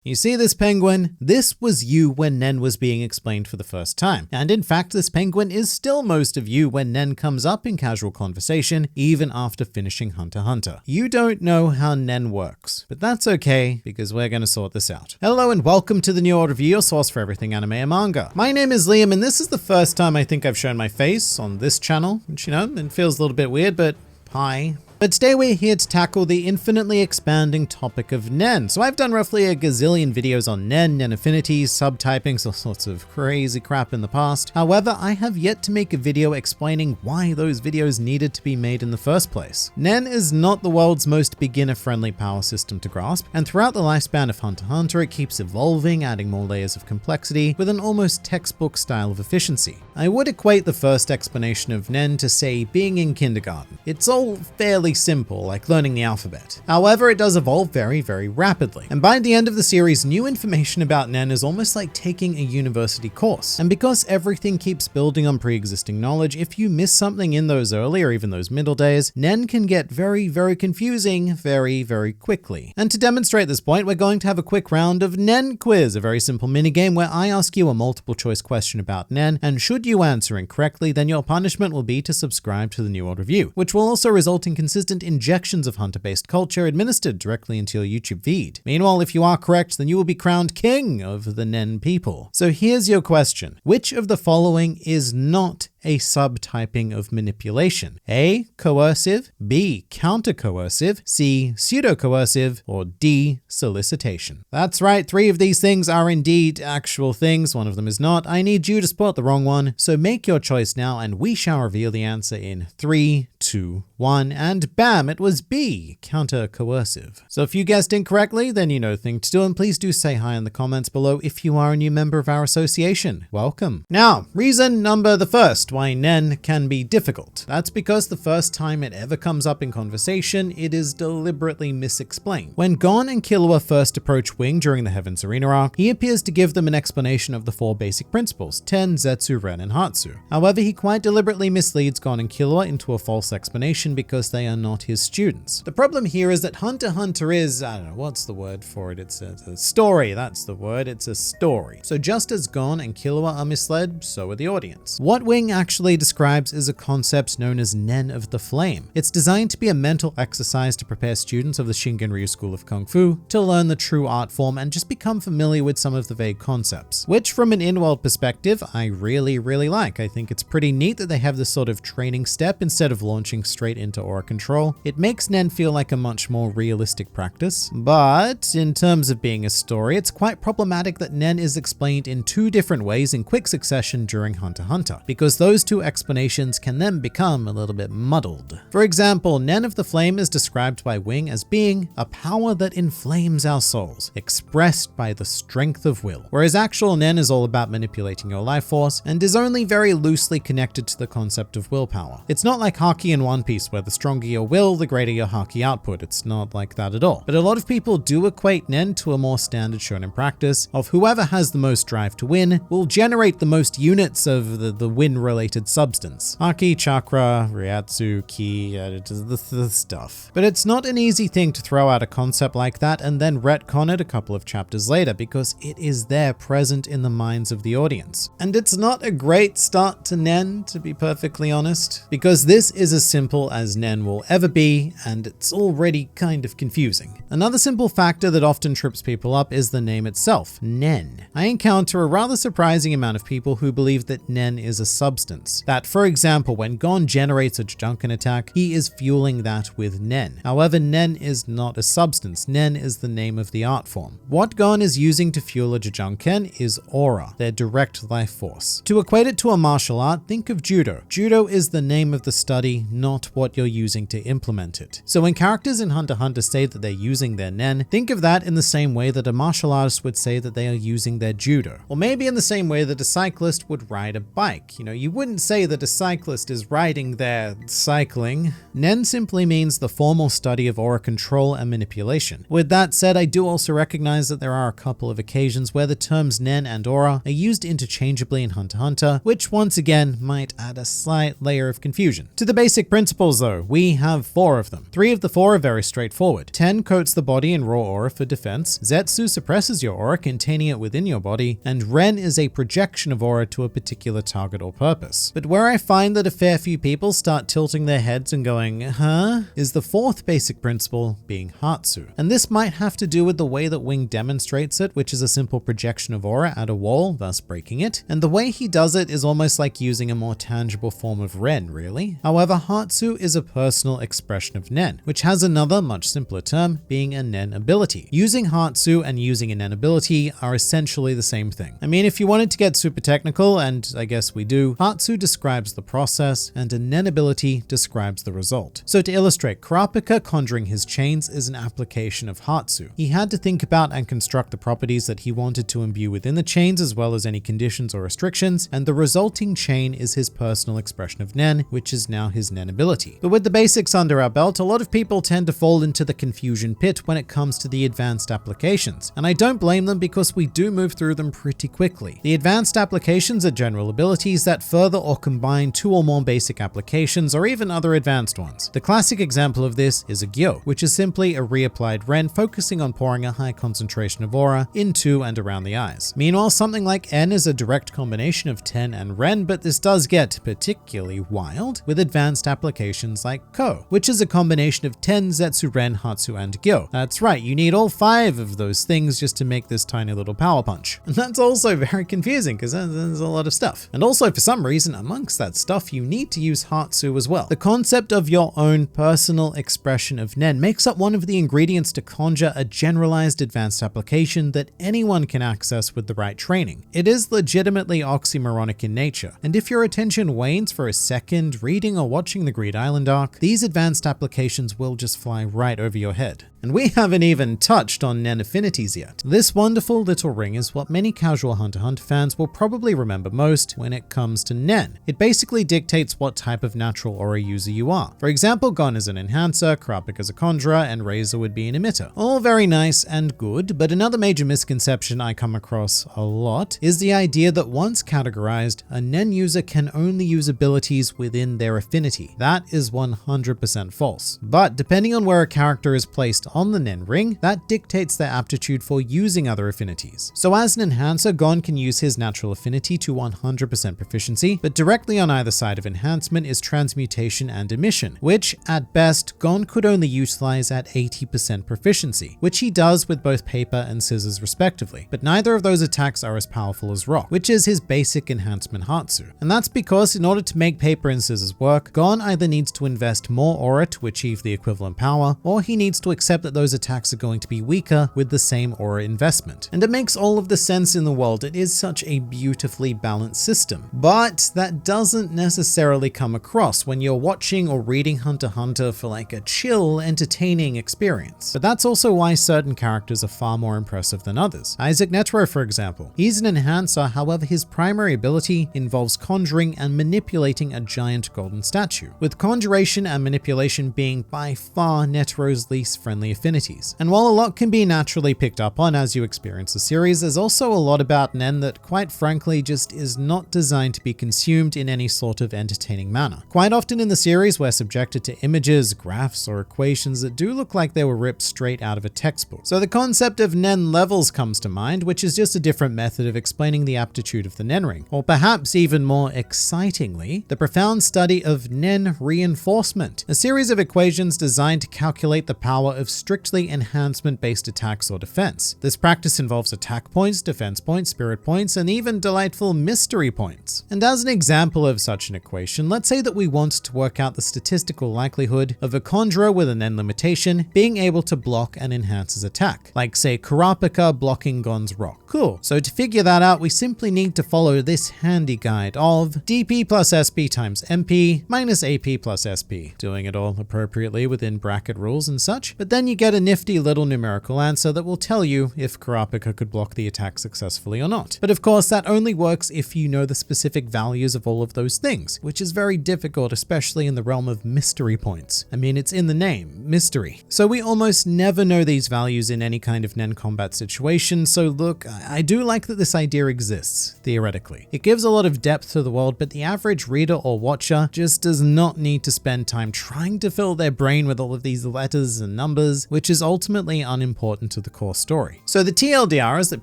You see this penguin? This was you when NEN was being explained for the first time. And in fact, this penguin is still most of you when NEN comes up in casual conversation, even after finishing Hunter x Hunter. You don't know how NEN works, but that's okay, because we're going to sort this out. Hello and welcome to the NewWorldReview, your source for everything anime and manga. My name is Liam, and this is the first time I think I've shown my face on this channel, which, you know, it feels a little bit weird, but hi. But today we're here to tackle the infinitely expanding topic of NEN. So I've done roughly a gazillion videos on NEN, NEN affinities, subtypings, all sorts of crazy crap in the past. However, I have yet to make a video explaining why those videos needed to be made in the first place. NEN is not the world's most beginner-friendly power system to grasp, and throughout the lifespan of Hunter x Hunter, it keeps evolving, adding more layers of complexity with an almost textbook style of efficiency. I would equate the first explanation of NEN to, say, being in kindergarten. It's all fairly simple, like learning the alphabet. However, it does evolve very, very rapidly. And by the end of the series, new information about NEN is almost like taking a university course. And because everything keeps building on pre-existing knowledge, if you miss something in those early or even those middle days, NEN can get very, very confusing very, very quickly. And to demonstrate this point, we're going to have a quick round of NEN quiz, a very simple minigame where I ask you a multiple choice question about NEN, and should you answer incorrectly, then your punishment will be to subscribe to the NewWorldReview, which will also result in consistent injections of Hunter-based culture administered directly into your YouTube feed. Meanwhile, if you are correct, then you will be crowned king of the NEN people. So here's your question. Which of the following is not a subtyping of manipulation? A, coercive, B, counter-coercive, C, pseudo-coercive, or D, solicitation? That's right, 3 of these things are indeed actual things, one of them is not. I need you to spot the wrong one, so make your choice now and we shall reveal the answer in 3, 2, 1, and bam, it was B, counter-coercive. So if you guessed incorrectly, then you know the thing to do, and please do say hi in the comments below if you are a new member of our association. Welcome. Now, reason number the first why NEN can be difficult. That's because the first time it ever comes up in conversation, it is deliberately misexplained. When Gon and Killua first approach Wing during the Heaven's Arena arc, he appears to give them an explanation of the 4 basic principles, Ten, Zetsu, Ren, and Hatsu. However, he quite deliberately misleads Gon and Killua into a false explanation because they are not his students. The problem here is that Hunter x Hunter is, I don't know, what's the word for it? It's a story, that's the word, it's a story. So just as Gon and Killua are misled, so are the audience. What Wing actually describes is a concept known as NEN of the Flame. It's designed to be a mental exercise to prepare students of the Shingen-ryu School of Kung Fu to learn the true art form and just become familiar with some of the vague concepts, which from an in-world perspective, I really, really like. I think it's pretty neat that they have this sort of training step instead of launching straight into aura control. It makes NEN feel like a much more realistic practice, but in terms of being a story, it's quite problematic that NEN is explained in 2 different ways in quick succession during Hunter x Hunter, because those 2 explanations can then become a little bit muddled. For example, NEN of the Flame is described by Wing as being a power that inflames our souls, expressed by the strength of will, whereas actual NEN is all about manipulating your life force and is only very loosely connected to the concept of willpower. It's not like Haki in One Piece, where the stronger your will, the greater your Haki output. It's not like that at all. But a lot of people do equate NEN to a more standard shonen practice of whoever has the most drive to win will generate the most units of the win-related substance. Haki, chakra, Ryatsu, ki, the stuff. But it's not an easy thing to throw out a concept like that and then retcon it a couple of chapters later, because it is there present in the minds of the audience. And it's not a great start to NEN, to be perfectly honest, because this is as simple as NEN will ever be, and it's already kind of confusing. Another simple factor that often trips people up is the name itself, NEN. I encounter a rather surprising amount of people who believe that NEN is a substance. That, for example, when Gon generates a Jujunkan attack, he is fueling that with NEN. However, NEN is not a substance. NEN is the name of the art form. What Gon is using to fuel a Jujunkan is aura, their direct life force. To equate it to a martial art, think of judo. Judo is the name of the study, not what you're using to implement it. So when characters in Hunter x Hunter say that they're using their NEN, think of that in the same way that a martial artist would say that they are using their judo. Or maybe in the same way that a cyclist would ride a bike. You know, you wouldn't say that a cyclist is riding their cycling. NEN simply means the formal study of aura control and manipulation. With that said, I do also recognize that there are a couple of occasions where the terms NEN and aura are used interchangeably in Hunter x Hunter, which once again might add a slight layer of confusion. To the basic basic principles though, we have 4 of them. 3 of the 4 are very straightforward. Ten coats the body in raw aura for defense, Zetsu suppresses your aura, containing it within your body, and Ren is a projection of aura to a particular target or purpose. But where I find that a fair few people start tilting their heads and going, huh? Is the 4th basic principle being Hatsu. And this might have to do with the way that Wing demonstrates it, which is a simple projection of aura at a wall, thus breaking it. And the way he does it is almost like using a more tangible form of Ren, really. However, Hatsu is a personal expression of Nen, which has another, much simpler term, being a Nen ability. Using Hatsu and using a Nen ability are essentially the same thing. I mean, if you wanted to get super technical, and I guess we do, Hatsu describes the process and a Nen ability describes the result. So to illustrate, Kurapika conjuring his chains is an application of Hatsu. He had to think about and construct the properties that he wanted to imbue within the chains as well as any conditions or restrictions, and the resulting chain is his personal expression of Nen, which is now his Nen ability. But with the basics under our belt, a lot of people tend to fall into the confusion pit when it comes to the advanced applications, and I don't blame them because we do move through them pretty quickly. The advanced applications are general abilities that further or combine 2 or more basic applications or even other advanced ones. The classic example of this is a Gyo, which is simply a reapplied Ren focusing on pouring a high concentration of aura into and around the eyes. Meanwhile, something like N is a direct combination of Ten and Ren, but this does get particularly wild with advanced applications like Ko, which is a combination of Ten, Zetsu, Ren, Hatsu, and Gyo. That's right, you need all 5 of those things just to make this tiny little power punch. And that's also very confusing because there's a lot of stuff. And also for some reason, amongst that stuff, you need to use Hatsu as well. The concept of your own personal expression of Nen makes up one of the ingredients to conjure a generalized advanced application that anyone can access with the right training. It is legitimately oxymoronic in nature, and if your attention wanes for a second reading or watching the Greed Island arc, these advanced applications will just fly right over your head. And we haven't even touched on Nen affinities yet. This wonderful little ring is what many casual Hunter x Hunter fans will probably remember most when it comes to Nen. It basically dictates what type of natural aura user you are. For example, Gon is an enhancer, Kurapika is a conjurer, and Razor would be an emitter. All very nice and good, but another major misconception I come across a lot is the idea that once categorized, a Nen user can only use abilities within their affinity. That is 100% false. But depending on where a character is placed on the Nen ring, that dictates their aptitude for using other affinities. So as an enhancer, Gon can use his natural affinity to 100% proficiency, but directly on either side of enhancement is transmutation and emission, which at best Gon could only utilize at 80% proficiency, which he does with both paper and scissors respectively. But neither of those attacks are as powerful as rock, which is his basic enhancement Hatsu. And that's because in order to make paper and scissors work, Gon either needs to invest more aura to achieve the equivalent power, or he needs to accept that those attacks are going to be weaker with the same aura investment. And it makes all of the sense in the world. It is such a beautifully balanced system. But that doesn't necessarily come across when you're watching or reading Hunter x Hunter for like a chill, entertaining experience. But that's also why certain characters are far more impressive than others. Isaac Netero, for example. He's an enhancer, however his primary ability involves conjuring and manipulating a giant golden statue, with conjuration and manipulation being by far Netero's least friendly affinities. And while a lot can be naturally picked up on as you experience the series, there's also a lot about Nen that quite frankly just is not designed to be consumed in any sort of entertaining manner. Quite often in the series we're subjected to images, graphs, or equations that do look like they were ripped straight out of a textbook. So the concept of Nen levels comes to mind, which is just a different method of explaining the aptitude of the Nen ring. Or perhaps even more excitingly, the profound study of Nen reinforcement, a series of equations designed to calculate the power of strictly enhancement-based attacks or defense. This practice involves attack points, defense points, spirit points, and even delightful mystery points. And as an example of such an equation, let's say that we want to work out the statistical likelihood of a conjurer with an Nen limitation being able to block and enhance his attack, like say Kurapika blocking Gon's rock. Cool. So to figure that out, we simply need to follow this handy guide of DP plus SP times MP minus AP plus SP, doing it all appropriately within bracket rules and such, but then you get a nifty little numerical answer that will tell you if Kurapika could block the attack successfully or not. But of course, that only works if you know the specific values of all of those things, which is very difficult, especially in the realm of mystery points. I mean, it's in the name, mystery. So we almost never know these values in any kind of Nen combat situation, so look, I do like that this idea exists, theoretically. It gives a lot of depth to the world, but the average reader or watcher just does not need to spend time trying to fill their brain with all of these letters and numbers, which is ultimately unimportant to the core story. So the TLDR is that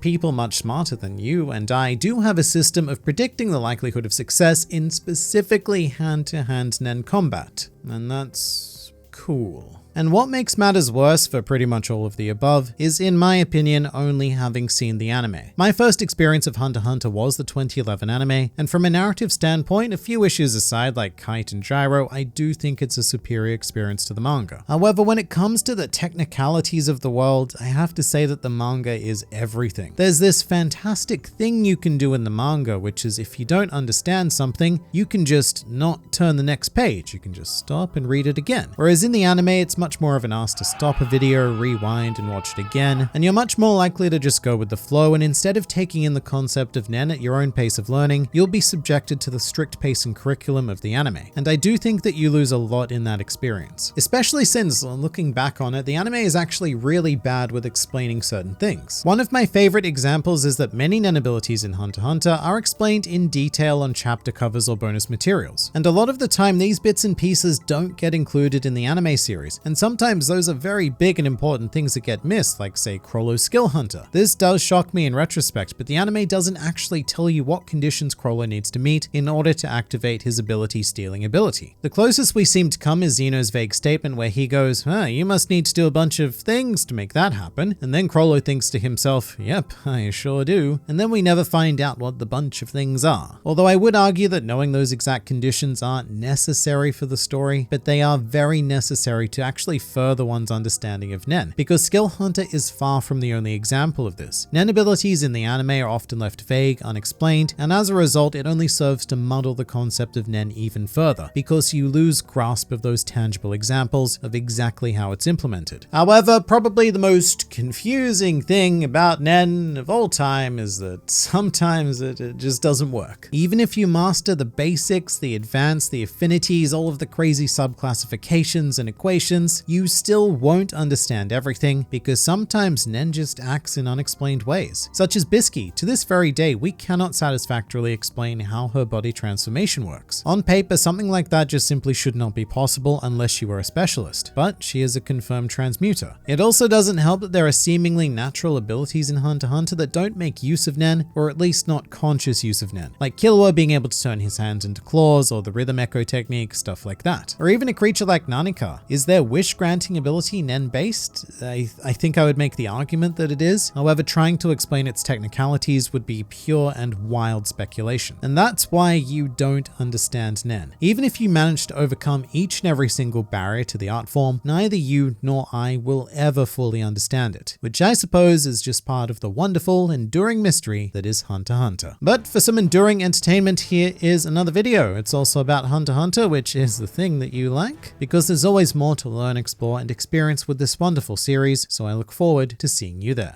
people much smarter than you and I do have a system of predicting the likelihood of success in specifically hand-to-hand NEN combat, and that's cool. And what makes matters worse for pretty much all of the above is, in my opinion, only having seen the anime. My first experience of Hunter x Hunter was the 2011 anime, and from a narrative standpoint, a few issues aside like Kite and Gyro, I do think it's a superior experience to the manga. However, when it comes to the technicalities of the world, I have to say that the manga is everything. There's this fantastic thing you can do in the manga, which is if you don't understand something, you can just not turn the next page. You can just stop and read it again. Whereas in the anime, it's much more of an ask to stop a video, rewind, and watch it again, and you're much more likely to just go with the flow, and instead of taking in the concept of NEN at your own pace of learning, you'll be subjected to the strict pace and curriculum of the anime. And I do think that you lose a lot in that experience. Especially since, looking back on it, the anime is actually really bad with explaining certain things. One of my favorite examples is that many NEN abilities in Hunter x Hunter are explained in detail on chapter covers or bonus materials. And a lot of the time, these bits and pieces don't get included in the anime series, and sometimes those are very big and important things that get missed, like say Chrollo's Skill Hunter. This does shock me in retrospect, but the anime doesn't actually tell you what conditions Chrollo needs to meet in order to activate his ability stealing ability. The closest we seem to come is Zeno's vague statement where he goes, you must need to do a bunch of things to make that happen. And then Chrollo thinks to himself, yep, I sure do. And then we never find out what the bunch of things are. Although I would argue that knowing those exact conditions aren't necessary for the story, but they are very necessary to actually further one's understanding of NEN, because Skill Hunter is far from the only example of this. NEN abilities in the anime are often left vague, unexplained, and as a result, it only serves to muddle the concept of NEN even further, because you lose grasp of those tangible examples of exactly how it's implemented. However, probably the most confusing thing about NEN of all time is that sometimes it just doesn't work. Even if you master the basics, the advanced, the affinities, all of the crazy subclassifications and equations, you still won't understand everything, because sometimes NEN just acts in unexplained ways. Such as Bisky. To this very day, we cannot satisfactorily explain how her body transformation works. On paper, something like that just simply should not be possible unless you are a specialist, but she is a confirmed transmuter. It also doesn't help that there are seemingly natural abilities in Hunter x Hunter that don't make use of NEN, or at least not conscious use of NEN, like Killua being able to turn his hands into claws, or the rhythm echo technique, stuff like that. Or even a creature like Nanika. Is their wish granting ability NEN based? I think I would make the argument that it is. However, trying to explain its technicalities would be pure and wild speculation. And that's why you don't understand NEN. Even if you manage to overcome each and every single barrier to the art form, neither you nor I will ever fully understand it, which I suppose is just part of the wonderful, enduring mystery that is Hunter x Hunter. But for some enduring entertainment, here is another video. It's also about Hunter x Hunter, which is the thing that you like, because there's always more to learn, explore, and experience with this wonderful series, so I look forward to seeing you there.